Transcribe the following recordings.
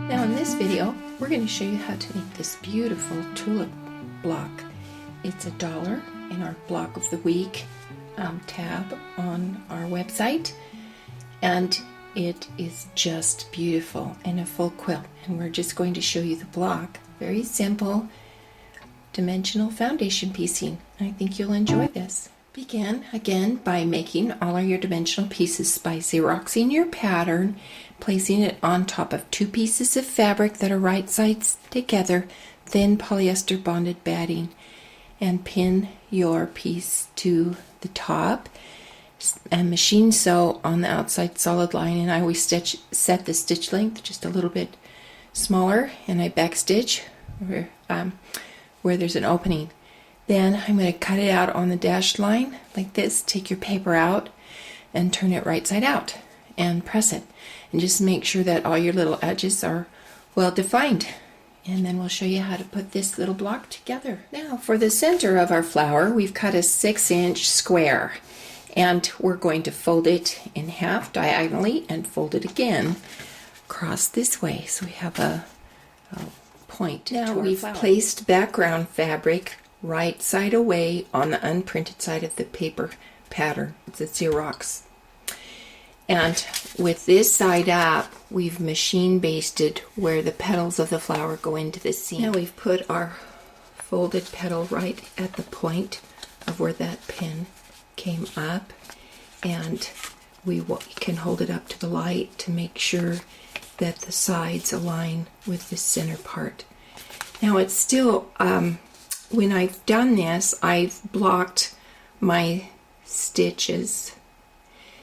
Now in this video, we're going to show you how to make this beautiful tulip block. It's $1 in our Block of the Week tab on our website, and it is just beautiful in a full quilt. And we're just going to show you the block. Very simple dimensional foundation piecing. I think you'll enjoy this. Begin again by making all of your dimensional pieces by Xeroxing your pattern, placing it on top of 2 pieces of fabric that are right sides together, thin polyester bonded batting, and pin your piece to the top and machine sew on the outside solid line. And I always set the stitch length just a little bit smaller, and I back stitch where there's an opening. Then I'm going to cut it out on the dashed line like this. Take your paper out and turn it right side out and press it, and just make sure that all your little edges are well defined. And then we'll show you how to put this little block together. Now for the center of our flower, we've cut a 6-inch square, and we're going to fold it in half diagonally and fold it again across this way, so we have a point. Now we've placed background fabric right side away on the unprinted side of the paper pattern. It's a Xerox. And with this side up, we've machine basted where the petals of the flower go into the seam. Now we've put our folded petal right at the point of where that pin came up, and we can hold it up to the light to make sure that the sides align with the center part. Now it's still, when I've done this, I've blocked my stitches.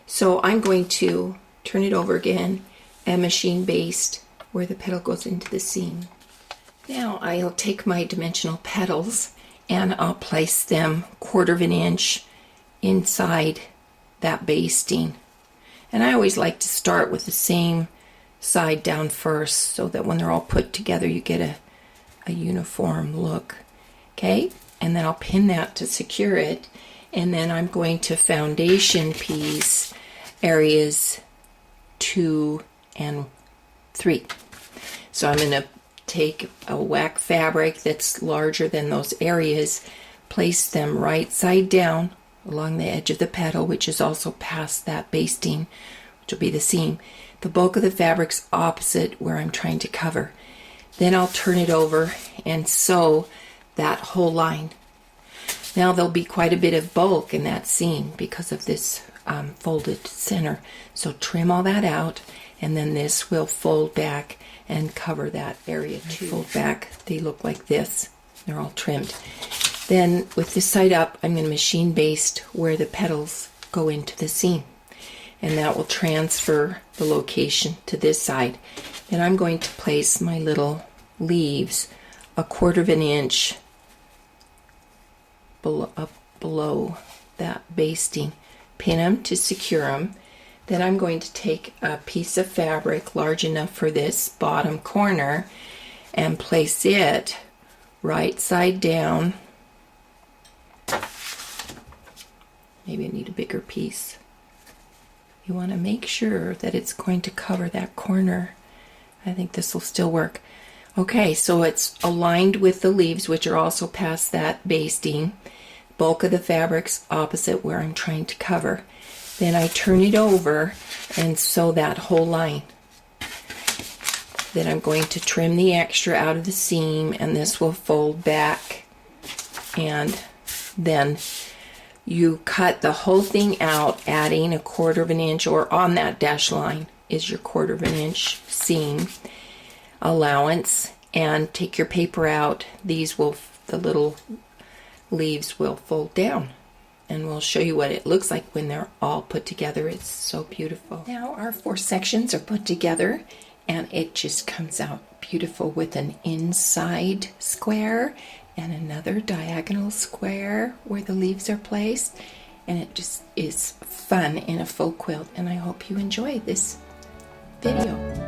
So I'm going to turn it over again and machine baste where the petal goes into the seam. Now I'll take my dimensional petals and I'll place them 1/4 inch inside that basting. And I always like to start with the same side down first, so that when they're all put together you get a uniform look. Okay, and then I'll pin that to secure it, and then I'm going to foundation piece areas 2 and 3. So I'm going to take a wax fabric that's larger than those areas, place them right side down along the edge of the petal, which is also past that basting, which will be the seam. The bulk of the fabric's opposite where I'm trying to cover. Then I'll turn it over and sew that whole line. Now there'll be quite a bit of bulk in that seam because of this folded center. So trim all that out, and then this will fold back and cover that area too. Fold back, they look like this. They're all trimmed. Then with this side up, I'm going to machine baste where the petals go into the seam, and that will transfer the location to this side. Then I'm going to place my little leaves 1/4 inch below that basting, pin them to secure them. Then I'm going to take a piece of fabric large enough for this bottom corner and place it right side down. Maybe I need a bigger piece. You want to make sure that it's going to cover that corner. I think this will still work. Okay, so it's aligned with the leaves, which are also past that basting. Bulk of the fabric's opposite where I'm trying to cover. Then I turn it over and sew that whole line. Then I'm going to trim the extra out of the seam, and this will fold back. And then you cut the whole thing out, adding 1/4 inch, or on that dash line is your 1/4 inch seam allowance, and take your paper out. These will, the little leaves will fold down, and we'll show you what it looks like when they're all put together. It's so beautiful. Now our 4 sections are put together, and it just comes out beautiful with an inside square and another diagonal square where the leaves are placed, and it just is fun in a full quilt. And I hope you enjoy this video.